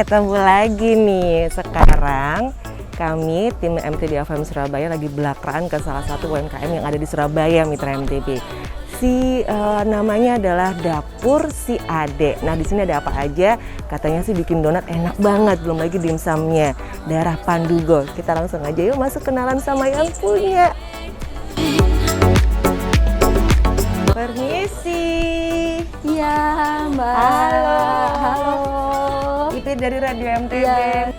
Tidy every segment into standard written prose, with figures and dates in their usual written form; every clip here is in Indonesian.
ketemu lagi nih. Sekarang kami tim MTB AFM Surabaya lagi belakraan ke salah satu UMKM yang ada di Surabaya, Mitra MTB. Namanya adalah Dapur Si Ade. Nah, di sini ada apa aja? Katanya sih bikin donat enak banget, belum lagi dimsumnya. Daerah Pandugo. Kita langsung aja yuk masuk kenalan sama yang punya. Permisi. Iya, Mbak. Halo. Itu dari Radio MTB. Iya.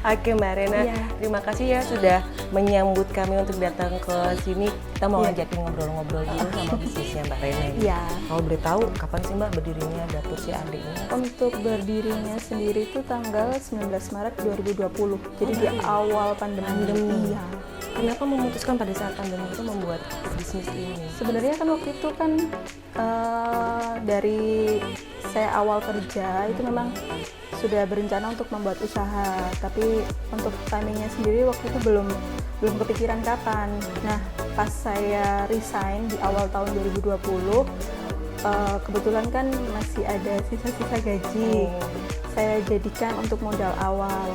Oke, Mbak Rena, Iya. terima kasih ya sudah menyambut kami untuk datang ke sini. Kita mau Iya. ngajakin ngobrol-ngobrol dulu sama bisnisnya Mbak Rena ini. Iya. Kalau boleh tahu, kapan sih Mbak berdirinya Dapur Si Ade ini? Untuk berdirinya sendiri itu tanggal 19 Maret 2020. Jadi di awal pandemi. Iya. Kenapa memutuskan pada saat pandemi itu membuat bisnis ini? Sebenarnya kan waktu itu kan dari saya awal kerja itu memang sudah berencana untuk membuat usaha, tapi untuk timingnya sendiri waktu itu belum kepikiran kapan. Nah, pas saya resign di awal tahun 2020, kebetulan kan masih ada sisa-sisa gaji. Saya jadikan untuk modal awal.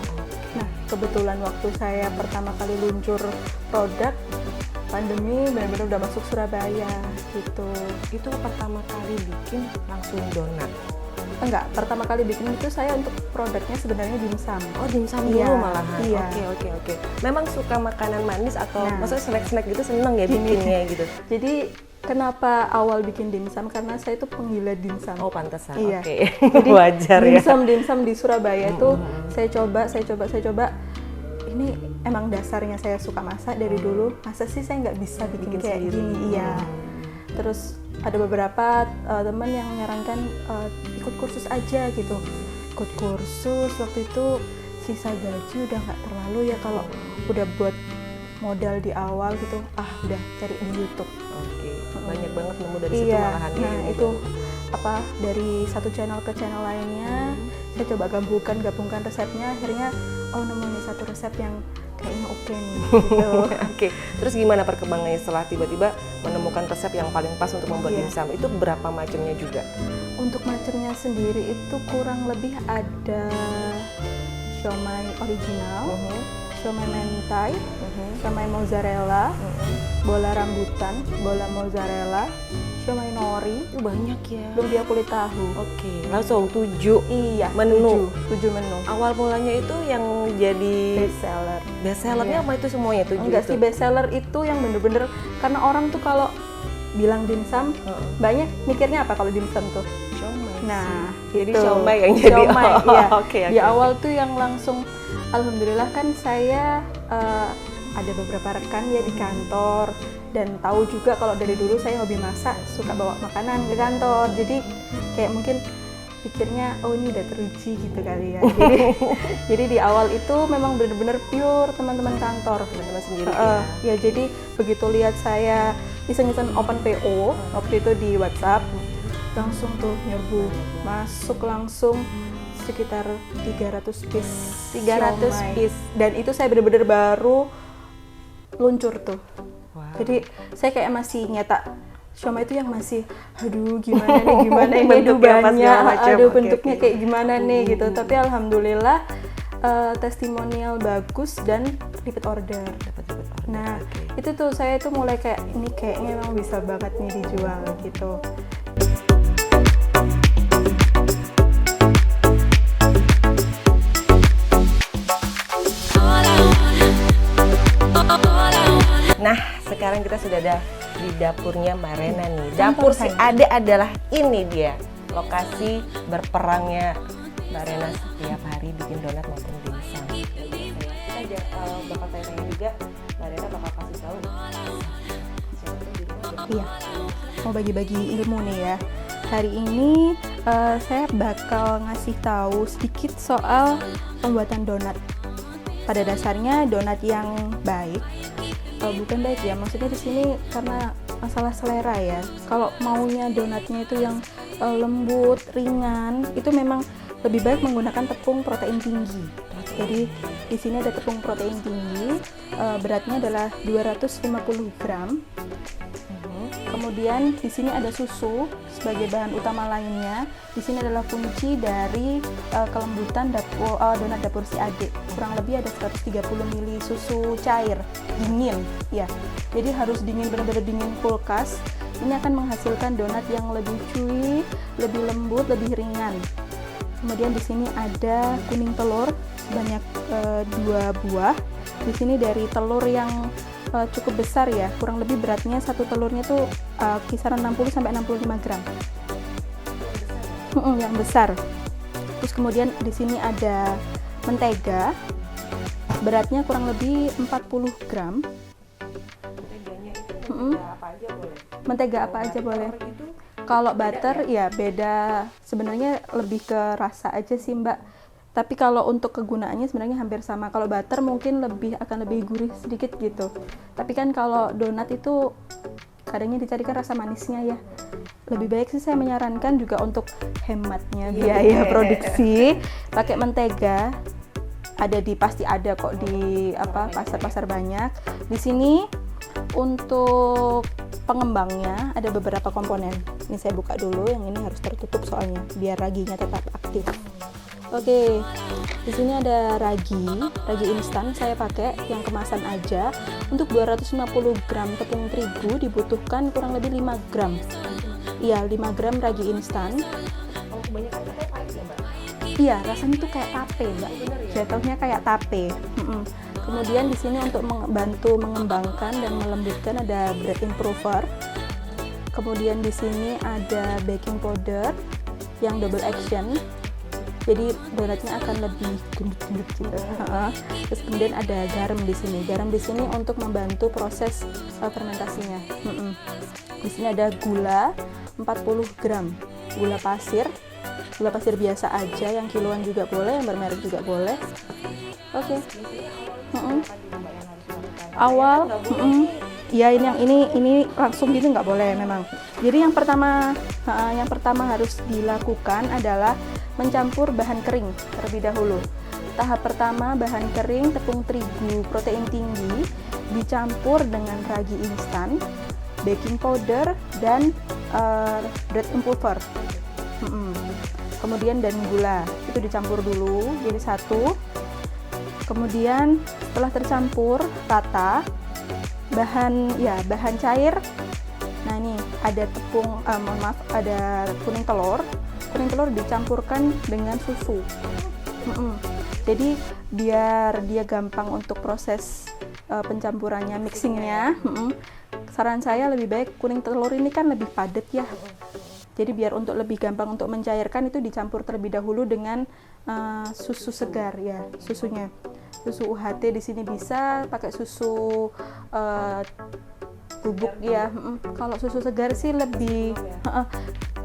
Nah, kebetulan waktu saya pertama kali luncur produk, pandemi benar-benar udah masuk Surabaya gitu. Itu pertama kali bikin langsung donat? Enggak, pertama kali bikin itu saya untuk produknya sebenarnya dimsum. Oh, dimsum dulu Iya, malahan? iya. Oke. Memang suka makanan manis atau Nah. maksudnya snack-snack gitu seneng ya bikinnya gitu? Jadi kenapa awal bikin dimsum? Karena saya itu penggila dimsum. Oh, pantesan. Iya. Oke. Jadi Wajar ya. dimsum di Surabaya itu saya coba. Ini emang dasarnya saya suka masak dari dulu. Masa sih saya nggak bisa bikin kayak sendiri? gini? Iya. Terus ada beberapa teman yang menyarankan ikut kursus aja gitu. Ikut kursus waktu itu sisa gaji udah nggak terlalu ya kalau udah buat modal di awal gitu. Udah cari di YouTube. Oke. Banyak banget nemu dari situ Iya. malahan. Nah itu dari satu channel ke channel lainnya saya coba gabungkan resepnya, akhirnya nemu nih satu resep yang kayaknya oke nih gitu. Oke. Terus gimana perkembangannya setelah tiba-tiba menemukan resep yang paling pas untuk membuat Iya. dimsum? Itu berapa macamnya juga? Untuk macamnya sendiri itu kurang lebih ada siomay original, siomay mentai, siomay mozzarella, bola rambutan, bola mozzarella, siomay nori, Banyak ya. lumpia kulit tahu. Oke. Langsung 7 Iya, menu. 7 menu. Awal mulanya itu yang jadi Best seller. bestsellernya Iya. apa itu semuanya 7 Enggak itu? sih, best seller itu yang bener-bener karena orang tuh kalau bilang dimsum banyak mikirnya apa kalau dimsum tuh? Siomay. Nah, Jadi itu. siomay yang jadi. Siomay, iya. Oke. Di awal tuh yang langsung, alhamdulillah kan saya ada beberapa rekan ya di kantor dan tahu juga kalau dari dulu saya hobi masak, suka bawa makanan ke kantor. Jadi kayak mungkin pikirnya ini udah teruji gitu kali ya. Jadi di awal itu memang benar-benar pure teman-teman kantor, Teman-teman sendiri ya. Jadi begitu lihat saya iseng-iseng open PO waktu itu di WhatsApp, langsung tuh nyerbu masuk langsung sekitar 300 piece 300 siomay. piece. Dan itu saya benar-benar baru luncur tuh. Wow. Jadi saya kayak masih nyetak siomay itu yang masih gimana nih Bentuknya apa dubannya, segala macam. Oke, bentuknya oke. kayak gimana nih gitu. Tapi alhamdulillah testimonial bagus dan repeat order. Nah, itu tuh saya tuh mulai kayak ini kayaknya emang bisa banget nih dijual gitu. Nah, sekarang kita sudah ada di dapurnya Mbak Rena nih. Dapur Si Ade adalah ini dia. Lokasi berperangnya Mbak Rena setiap hari bikin donat maupun dimsum. Kita bakal tanya juga, Mbak Rena bakal kasih tahu. Iya, mau bagi-bagi ilmu nih ya. Hari ini saya bakal ngasih tahu sedikit soal pembuatan donat. Pada dasarnya donat yang baik, bukan baik ya, maksudnya di sini karena masalah selera ya. Kalau maunya donatnya itu yang lembut, ringan, itu memang lebih baik menggunakan tepung protein tinggi. Jadi di sini ada tepung protein tinggi, beratnya adalah 250 gram. kemudian di sini ada susu sebagai bahan utama lainnya. Di sini adalah kunci dari kelembutan donat dapur si adik. Kurang lebih ada 130 ml susu cair dingin ya. Jadi harus dingin, benar-benar dingin kulkas. Ini akan menghasilkan donat yang lebih chewy, lebih lembut, lebih ringan. Kemudian di sini ada kuning telur sebanyak 2 buah. Di sini dari telur yang cukup besar ya, kurang lebih beratnya satu telurnya tuh kisaran 60 sampai 65 gram. Yang besar. Terus kemudian di sini ada mentega, beratnya kurang lebih 40 gram. Menteganya itu mentega apa aja boleh? Mentega apa aja boleh. Kalau butter ya beda, sebenarnya lebih ke rasa aja sih Mbak. Tapi kalau untuk kegunaannya sebenarnya hampir sama. Kalau butter mungkin akan lebih gurih sedikit gitu. Tapi kan kalau donat itu kadangnya dicarikan rasa manisnya ya. Lebih baik sih saya menyarankan juga untuk hematnya biaya produksi pakai mentega. Pasti ada kok di pasar-pasar banyak. Di sini untuk pengembangnya ada beberapa komponen. Ini saya buka dulu, yang ini harus tertutup soalnya biar raginya tetap aktif. Oke, di sini ada ragi instan saya pakai yang kemasan aja. Untuk 250 gram tepung terigu dibutuhkan kurang lebih 5 gram. Iya, 5 gram ragi instan. Oh, kebanyakan itu pahit ya, Mbak? Iya, rasanya tuh kayak tape, Mbak. Jatuhnya kayak tape. Kemudian di sini untuk membantu mengembangkan dan melembutkan ada bread improver. Kemudian di sini ada baking powder yang double action. Jadi donatnya akan lebih gendut-gendut gitu. Terus kemudian ada garam di sini. Garam di sini untuk membantu proses fermentasinya. Di sini ada gula 40 gram. Gula pasir biasa aja, yang kiloan juga boleh, yang bermerek juga boleh. Oke. Awal, ya ini langsung gitu nggak boleh memang. Jadi yang pertama harus dilakukan adalah mencampur bahan kering terlebih dahulu. Tahap pertama, bahan kering tepung terigu protein tinggi dicampur dengan ragi instan, baking powder, dan bread improver. Kemudian dan gula itu dicampur dulu jadi satu. Kemudian setelah tercampur rata, bahan cair. Nah ini ada ada kuning telur. Kuning telur dicampurkan dengan susu. Jadi biar dia gampang untuk proses pencampurannya, mixingnya. Saran saya lebih baik kuning telur ini kan lebih padat ya. Jadi biar untuk lebih gampang untuk mencairkan itu dicampur terlebih dahulu dengan susu segar ya, susunya. Susu UHT di sini bisa pakai susu bubuk ya. Kalau susu segar sih lebih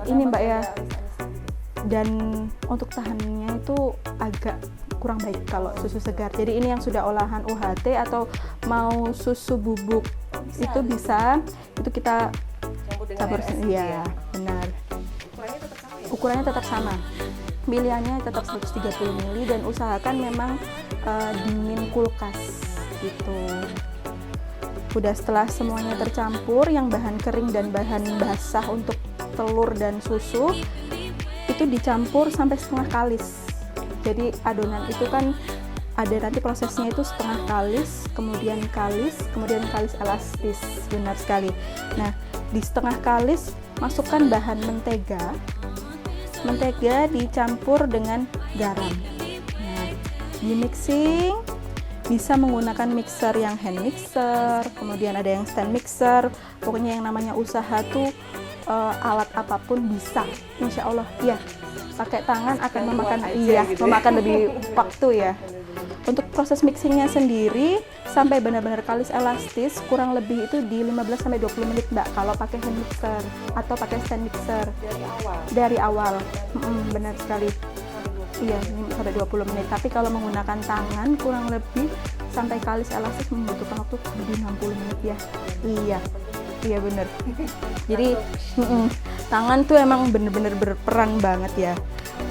ini Mbak ya. Dan untuk tahannya itu agak kurang baik kalau susu segar. Jadi ini yang sudah olahan UHT atau mau susu bubuk itu bisa. Itu kita campur ya, benar. Ukurannya tetap sama. Pilihannya tetap 130 ml dan usahakan memang dingin kulkas gitu. Udah setelah semuanya tercampur, yang bahan kering dan bahan basah untuk telur dan susu itu dicampur sampai setengah kalis. Jadi adonan itu kan ada nanti prosesnya itu setengah kalis, kemudian kalis elastis, benar sekali. Nah, di setengah kalis masukkan bahan mentega dicampur dengan garam. Nah, di mixing bisa menggunakan mixer yang hand mixer, kemudian ada yang stand mixer. Pokoknya yang namanya usaha tuh alat apapun bisa, insya Allah ya. Pakai tangan akan memakan lebih waktu ya. Untuk proses mixingnya sendiri sampai benar-benar kalis elastis kurang lebih itu di 15 sampai 20 menit Mbak kalau pakai hand mixer atau pakai stand mixer. Dari awal. Benar sekali. Iya, 5 sampai 20 menit. Tapi kalau menggunakan tangan kurang lebih sampai kalis elastis membutuhkan waktu lebih 60 menit ya. Iya bener. Jadi tangan tuh emang bener-bener berperan banget ya.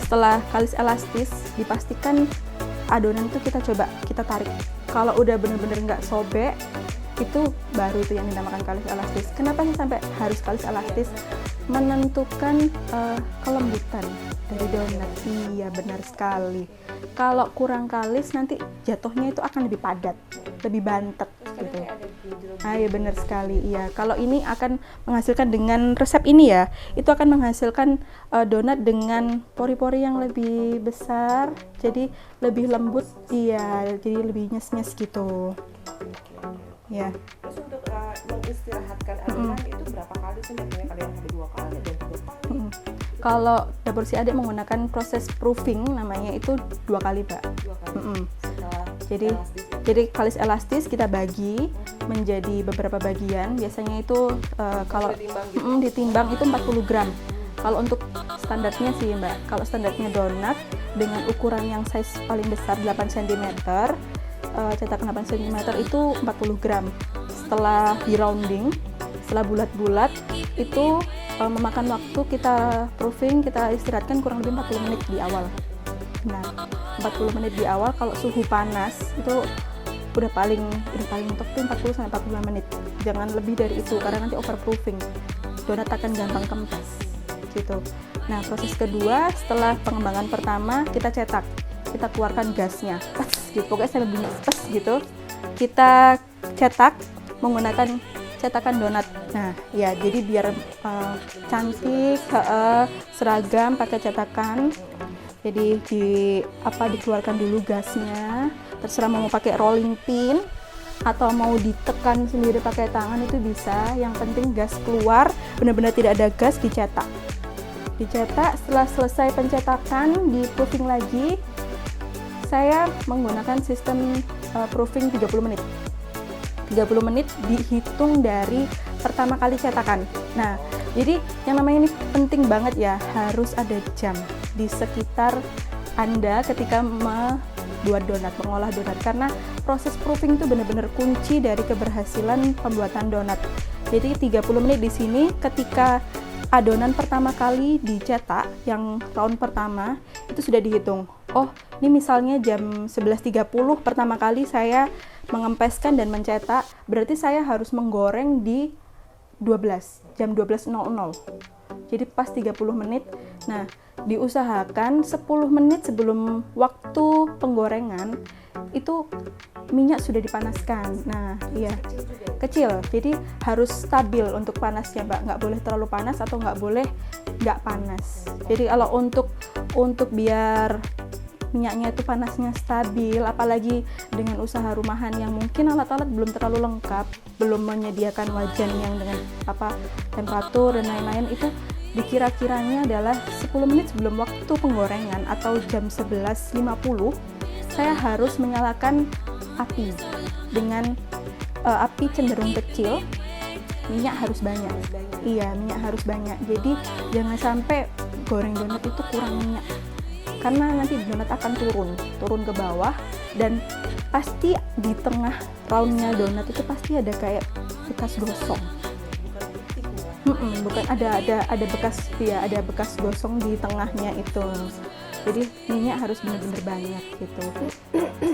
Setelah kalis elastis dipastikan adonan tuh kita tarik. Kalau udah bener-bener nggak sobek, itu baru itu yang dinamakan kalis elastis. Kenapa sih sampai harus kalis elastis? Menentukan kelembutan dari donat. Iya, benar sekali. Kalau kurang kalis nanti jatuhnya itu akan lebih padat, lebih bantet gitu. Iya benar sekali. Iya, kalau ini akan menghasilkan dengan resep ini ya, itu akan menghasilkan donat dengan pori-pori yang lebih besar, jadi lebih lembut. Iya, jadi lebih nyes-nyes gitu. Ya. Terus untuk mengistirahatkan adonan itu berapa kali sih? Biasanya kalian ada 2 kali dan 3 kali. Kalau dapur si adik menggunakan proses proofing namanya itu 2 kali, Mbak. 2 kali. Jadi kalis elastis kita bagi menjadi beberapa bagian. Biasanya itu kalau ditimbang itu 40 gram. Kalau untuk standarnya sih Mbak, kalau standarnya donat dengan ukuran yang size paling besar 8 cm, cetakan 8 cm itu 40 gram. Setelah di rounding, setelah bulat-bulat itu memakan waktu kita proofing, kita istirahatkan kurang lebih 40 menit di awal. Nah, 40 menit di awal kalau suhu panas itu udah paling mentok tuh 40 sampai 45 menit. Jangan lebih dari itu karena nanti overproofing. Donat akan gampang kempes gitu. Nah, proses kedua setelah pengembangan pertama kita cetak. Kita keluarkan gasnya. Gitu. Pokoknya sampai bunyi gitu. Kita cetak menggunakan cetakan donat. Nah, ya jadi biar cantik, seragam pakai cetakan. Jadi dikeluarkan dulu gasnya. Terserah mau pakai rolling pin atau mau ditekan sendiri pakai tangan itu bisa. Yang penting gas keluar, benar-benar tidak ada gas, dicetak. Dicetak, setelah selesai pencetakan, di proofing lagi. Saya menggunakan sistem proofing 30 menit. 30 menit dihitung dari pertama kali cetakan. Nah, jadi yang namanya ini penting banget ya, harus ada jam di sekitar Anda ketika membuat donat, mengolah donat. Karena proses proofing itu benar-benar kunci dari keberhasilan pembuatan donat. Jadi 30 menit di sini ketika adonan pertama kali dicetak, yang round pertama, itu sudah dihitung. Oh, ini misalnya jam 11.30 pertama kali saya mengempeskan dan mencetak, berarti saya harus menggoreng di jam 12.00. Jadi pas 30 menit. Nah, diusahakan 10 menit sebelum waktu penggorengan itu minyak sudah dipanaskan. Nah, iya, kecil. Jadi harus stabil untuk panasnya, Mbak. Nggak boleh terlalu panas atau nggak boleh nggak panas. Jadi kalau untuk biar minyaknya itu panasnya stabil, apalagi dengan usaha rumahan yang mungkin alat-alat belum terlalu lengkap, belum menyediakan wajan yang dengan temperatur dan lain-lain, itu dikira-kiranya adalah 10 menit sebelum waktu penggorengan atau jam 11.50 saya harus menyalakan api dengan api cenderung kecil. Minyak harus banyak. Iya, minyak harus banyak. Jadi jangan sampai goreng donat itu kurang minyak. Karena nanti donat akan turun ke bawah, dan pasti di tengah roundnya donat itu pasti ada kayak bekas gosong. Bukan ada bekas, ya ada bekas gosong di tengahnya itu. Jadi minyak harus benar-benar banyak gitu.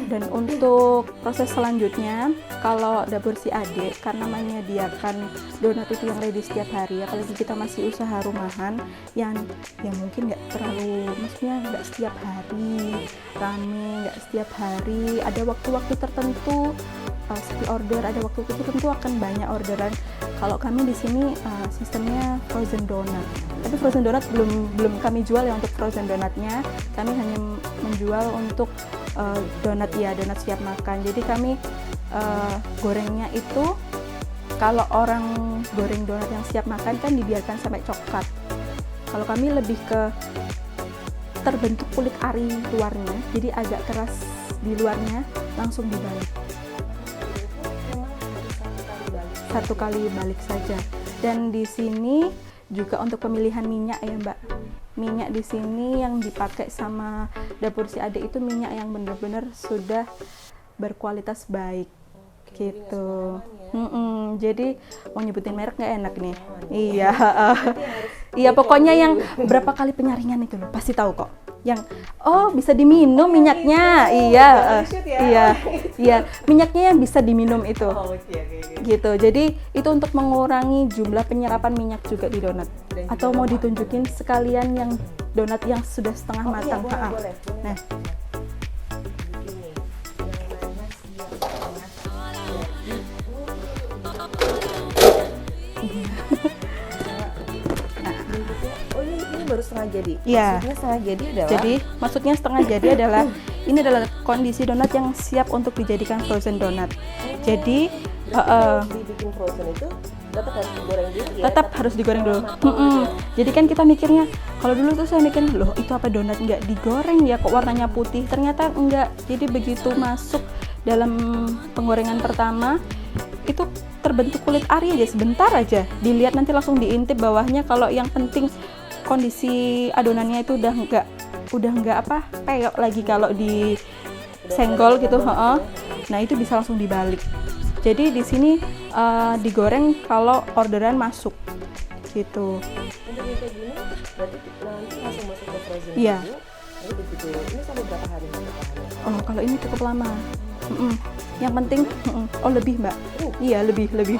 Dan untuk proses selanjutnya, kalau dapur si Ade karena menyediakan donat itu yang ready setiap hari, apalagi kita masih usaha rumahan yang mungkin nggak terlalu, maksudnya nggak setiap hari rame, nggak setiap hari, ada waktu-waktu tertentu sepi order, ada waktu tertentu akan banyak orderan. Kalau kami di sini sistemnya frozen donat. Tapi frozen donat belum kami jual ya untuk frozen donatnya. Kami hanya menjual untuk donat siap makan. Jadi kami gorengnya itu, kalau orang goreng donat yang siap makan kan dibiarkan sampai coklat. Kalau kami lebih ke terbentuk kulit ari luarnya, jadi agak keras di luarnya, langsung dibalik. Satu kali balik saja. Dan di sini juga untuk pemilihan minyak ya Mbak. Minyak di sini yang dipakai sama dapur si Ade itu minyak yang benar-benar sudah berkualitas baik. Gitu. Jadi mau nyebutin merek nggak enak nih. Iya. Iya, pokoknya yang berapa kali penyaringan itu loh, pasti tahu kok. yang bisa diminum minyaknya. Iya, iya, minyaknya yang bisa diminum itu. Gitu. Jadi itu untuk mengurangi jumlah penyerapan minyak juga di donat. Atau mau ditunjukin sekalian yang donat yang sudah setengah matang. Boleh. Nah, ini baru setengah jadi. Iya. Maksudnya setengah jadi adalah. Jadi maksudnya setengah jadi adalah ini adalah kondisi donat yang siap untuk dijadikan frozen donat. Jadi dibikin frozen itu tetap harus digoreng dulu ya. Tetap harus digoreng dulu. Jadi kan kita mikirnya, kalau dulu tuh saya mikir, loh itu apa donat nggak digoreng ya, kok warnanya putih? Ternyata enggak. Jadi begitu masuk dalam penggorengan pertama, itu terbentuk kulit ari aja sebentar aja. Dilihat nanti langsung diintip bawahnya. Kalau yang penting kondisi adonannya itu udah nggak peyok lagi kalau disenggol gitu. Nah itu bisa langsung dibalik. Jadi di sini digoreng kalau orderan masuk gitu. Untuk yang kayak gini berarti nanti langsung masuk ke frozen Iya. dulu. Lalu begitu. Ini sampai berapa hari bertahannya? Oh kalau ini cukup lama. Yang penting lebih Mbak. Iya lebih.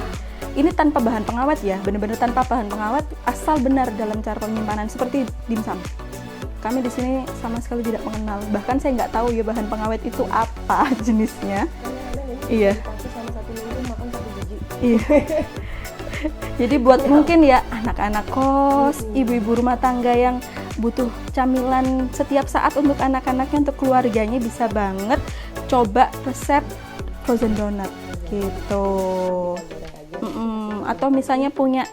Ini tanpa bahan pengawet ya, benar-benar tanpa bahan pengawet, asal benar dalam cara penyimpanan seperti dimsum. Kami di sini sama sekali tidak mengenal, bahkan saya nggak tahu ya bahan pengawet itu apa jenisnya. Iya. Sama 1 minggu makan 1 biji. Iya. Jadi buat mungkin ya anak-anak kos, ibu-ibu rumah tangga yang butuh camilan setiap saat untuk anak-anaknya, untuk keluarganya, bisa banget coba resep frozen donat gitu. Atau misalnya punya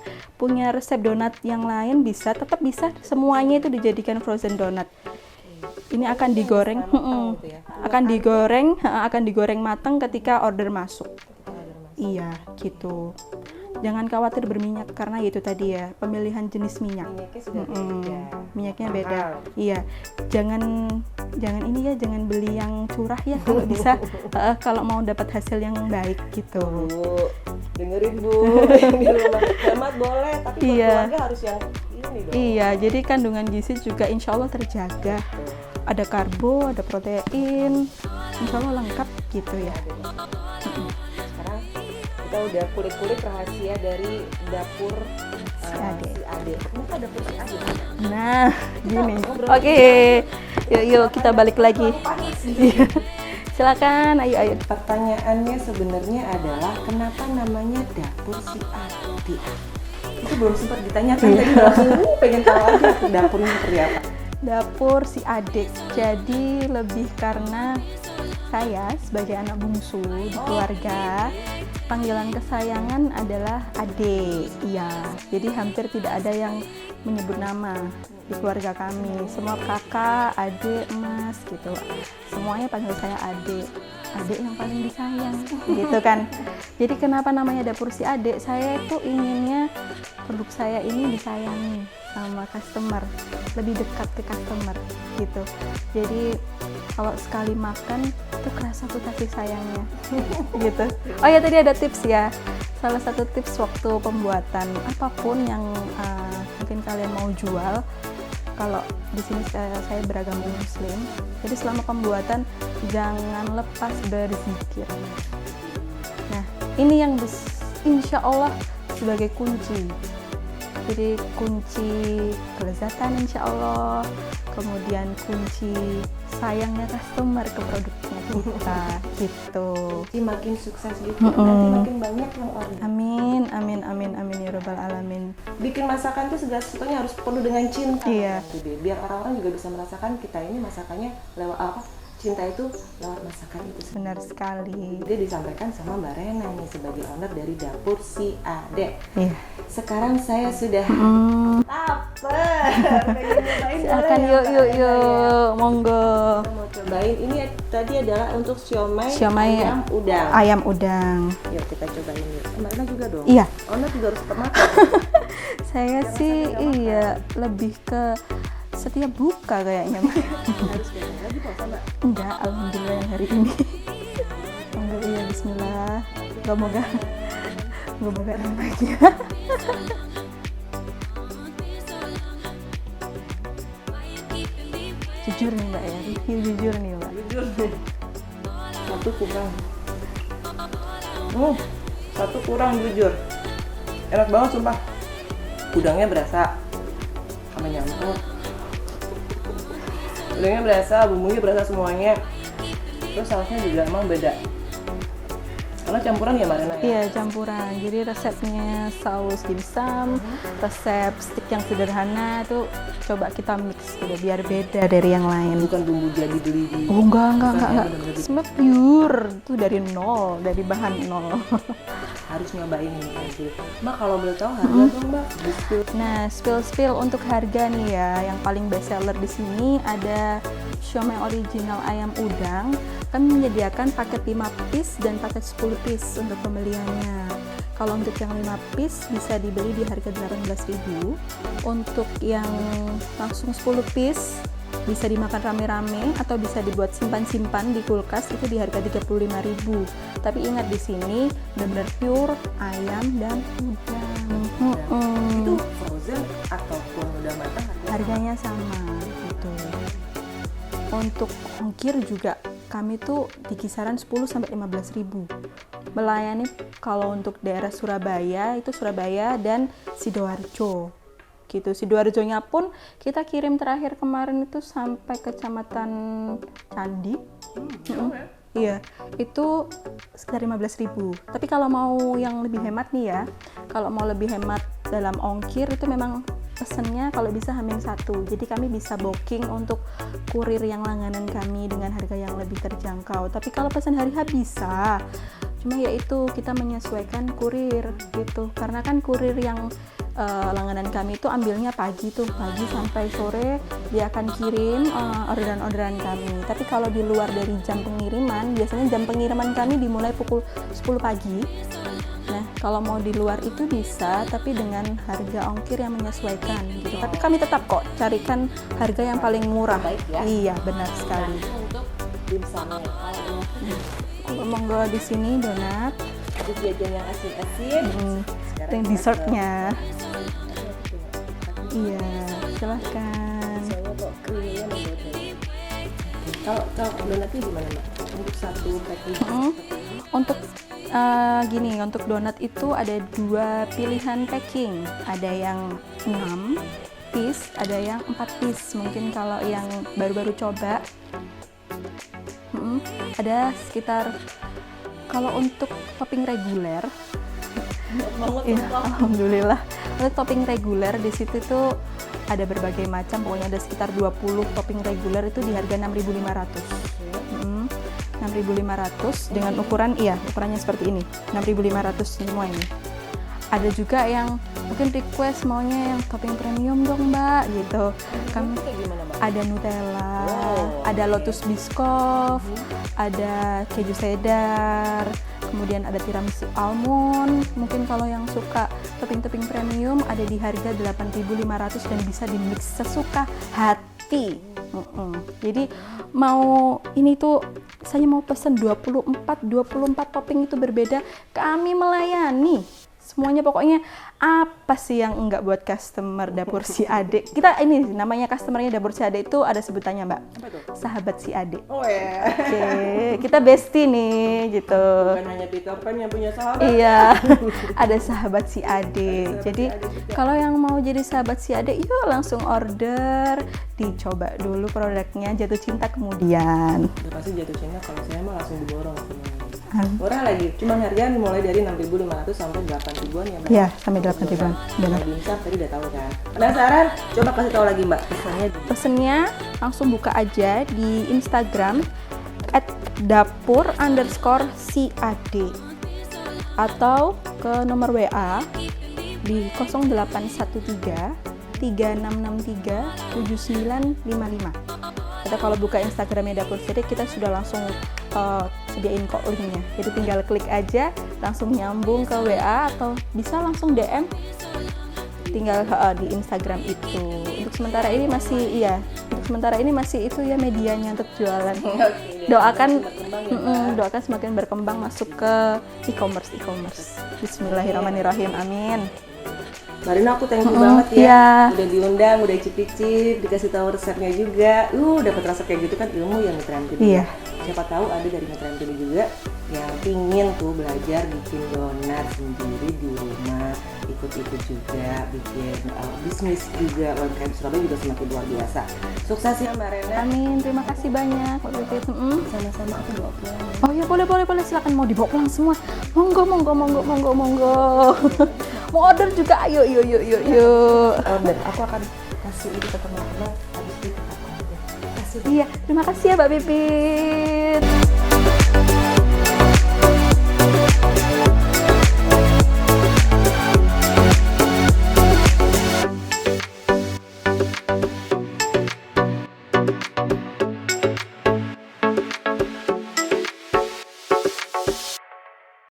resep donat yang lain, tetap bisa semuanya itu dijadikan frozen donat. Ini akan digoreng, akan digoreng matang ketika order masuk. Iya, gitu. Jangan khawatir berminyak karena itu tadi ya, pemilihan jenis minyak. Minyaknya sudah beda. Minyaknya beda. Iya. Jangan ini ya, jangan beli yang curah ya kalau bisa, kalau mau dapat hasil yang baik gitu. Bu, dengerin Bu, yang di rumah hemat boleh, tapi buat keluarga harus yang ini dong. Iya, jadi kandungan gizi juga insya Allah terjaga. Ada karbo, ada protein, insya Allah lengkap gitu ya. Sekarang kita udah kulik-kulik rahasia dari dapur si Ade. Kenapa dapur si Ade? Nah, gini. Oke. Yuk kita balik lagi. Silakan, ayo. Pertanyaannya sebenarnya adalah kenapa namanya dapur si Ade? Itu belum sempat ditanyakan, tadi langsung pengen tahu aja dapurnya seperti apa. Dapur si Ade. Jadi lebih karena saya sebagai anak bungsu di keluarga, panggilan kesayangan adalah Ade. Iya, jadi hampir tidak ada yang menyebut nama di keluarga kami. Semua kakak, adik, emas gitu. Semuanya panggil saya Ade. Adik yang paling disayang, gitu kan. Jadi kenapa namanya dapur si Ade? Saya itu inginnya produk saya ini disayangi sama customer, lebih dekat ke customer gitu. Jadi kalau sekali makan itu kerasa tuh kasih sayangnya gitu. Oh ya, tadi ada tips ya. Salah satu tips waktu pembuatan apapun yang mungkin kalian mau jual, kalau di sini saya beragama Muslim, jadi selama pembuatan jangan lepas berzikir. Nah, ini yang insya Allah sebagai kunci. Jadi kunci kelezatan insya Allah, kemudian kunci sayangnya customer ke produknya kita gitu. Jadi makin sukses gitu, nanti makin banyak yang order. Amin ya rabbal alamin. Bikin masakan tuh segala sesuatunya harus penuh dengan cinta. Iya. Biar orang-orang juga bisa merasakan kita ini masakannya lewat apa? Cinta itu lewat masakan itu. Benar sekali. Jadi disampaikan sama Mbak Rena nih sebagai owner dari dapur si Ade. Iya. Sekarang saya sudah lapar. Pengen nyobain. Silakan yuk, monggo. Kita mau cobain. Ini tadi adalah untuk siomay ayam udang. Ayam udang. Yuk kita cobain yuk. Mbak Rena juga dong. Iya. Owner juga harus tetap makan. Saya sih iya lebih ke setiap buka kayaknya. Harus besok lagi puasa Mbak. Enggak, alhamdulillah yang hari ini. Enggak, iya bismillah. Semoga bahagia. Jadi jujur nih Mbak ya, review jujur nih Mbak. Jujur. Satu kurang. Satu kurang jujur. Enak banget sumpah. Udangnya berasa sama nyamuk. Udangnya berasa, bumbunya berasa semuanya. Terus sausnya juga emang beda. Karena campuran ya Mbak Rena ya? Iya campuran, jadi resepnya saus dimsum, resep stick yang sederhana itu coba kita mix gitu biar beda dari yang lain. Bukan bumbu jadi beli di... Oh enggak. bener-bener Semua pure, itu dari nol, dari bahan nol. Harus nyobain ini aja. Mbak kalau boleh tahu harga dong Mbak? Nah, spill untuk harga nih ya, yang paling best seller di sini ada siomay original ayam udang. Kami menyediakan paket 5 piece dan paket 10 piece untuk pembeliannya. Kalau untuk yang 5 piece bisa dibeli di harga 18.000. Untuk yang langsung 10 piece bisa dimakan rame-rame atau bisa dibuat simpan-simpan di kulkas itu di harga 35.000. Tapi ingat di sini benar-benar pure ayam dan udang. Itu frozen ataupun udah matang Harganya sama gitu. Untuk ongkir juga kami tuh di kisaran 10 sampai 15.000. Melayani kalau untuk daerah Surabaya itu Surabaya dan Sidoarjo. Gitu. Sidoarjonya pun kita kirim terakhir kemarin itu sampai Kecamatan Candi. Iya, itu sekitar 15.000. Tapi kalau mau yang lebih hemat nih ya, kalau mau lebih hemat dalam ongkir itu memang pesennya kalau bisa H-1. Jadi kami bisa booking untuk kurir yang langganan kami dengan harga yang lebih terjangkau. Tapi kalau pesan hari H bisa. Cuma ya itu kita menyesuaikan kurir gitu. Karena kan kurir yang langganan kami itu ambilnya pagi sampai sore dia akan kirim orderan-orderan kami. Tapi kalau di luar dari jam pengiriman, biasanya jam pengiriman kami dimulai pukul 10 pagi. Nah, kalau mau di luar itu bisa, tapi dengan harga ongkir yang menyesuaikan gitu. Tapi kami tetap kok carikan harga yang paling murah. Baik ya. Iya, benar sekali. Untuk dimsumnya. Monggo di sini donat. Ada jajan yang asin-asin. Itu yang dessertnya. Iya, silahkan. Soalnya kok creamy-nya membuat. Kalau donatnya gimana Mbak? Untuk satu packing. Untuk gini, untuk donat itu ada 2 pilihan packing. Ada yang 6 piece, ada yang 4 piece. Mungkin kalau yang baru-baru coba, ada sekitar, kalau untuk topping reguler, ya, alhamdulillah. Untuk topping reguler di situ tuh ada berbagai macam, pokoknya ada sekitar 20 topping reguler itu di harga 6.500. 6.500 dengan ukurannya seperti ini. 6.500 semua ini. Ada juga yang mungkin request maunya yang topping premium dong Mbak gitu. Kami ada Nutella, ada Lotus Biscoff, ada keju cheddar, kemudian ada tiramisu almond. Mungkin kalau yang suka topping-topping premium ada di harga 8.500 dan bisa di mix sesuka hati. Jadi mau ini tuh saya mau pesen 24 topping itu berbeda, kami melayani semuanya. Pokoknya apa sih yang enggak buat customer Dapur Si Ade? Kita ini namanya customernya Dapur Si Ade itu ada sebutannya Mbak. Apa tuh? Sahabat Si Ade. Oh ya. Oke, kita bestie nih gitu. Bukan hanya Peter Pan yang punya sahabat. Iya, ada sahabat Si Ade. Jadi kalau yang mau jadi sahabat Si Ade, yuk langsung order, dicoba dulu produknya, jatuh cinta kemudian. Ya, pasti jatuh cinta kalau saya mah langsung diborong. Murah lagi, cuma harganya mulai dari 6.500 sampai 8.000-an ya Mbak? Iya, sampai 8.000-an, benar. Dimsum tadi udah tahu kan? Penasaran? Coba kasih tahu lagi Mbak, pesannya. Pesennya langsung buka aja di Instagram @dapur_siad atau ke nomor WA di 0813 3663 7955. Kita kalau buka Instagramnya Dapur Si Ade, kita sudah langsung sediain kok linknya. Jadi tinggal klik aja, langsung nyambung ke WA atau bisa langsung DM. Tinggal di Instagram itu. Untuk sementara ini masih itu ya medianya untuk jualan. Doakan semakin berkembang masuk ke e-commerce. Bismillahirrahmanirrahim. Amin. Mbak Rina aku thank you Mm-mm, banget ya. iya. Udah diundang, udah icip-icip, dikasih tahu resepnya juga. Dapat resep kayak gitu kan ilmu yang Mitra MTB. Iya. Siapa tahu ada dari Mitra MTB juga yang pingin tuh belajar bikin donat sendiri di rumah, ikut-ikut juga bikin bisnis juga. UMKM Surabaya juga semakin luar biasa. Sukses ya Mbak Rena. Amin, terima kasih banyak Mbak Pipit. Sama-sama, aku bawa pulang. Oh ya, boleh, silakan, mau dibawa pulang semua. Monggo. Mau order juga, ayo. Order, aku akan kasih ini ke teman-teman habis itu aku order. Kasih. Iya, terima kasih ya Mbak Pipit.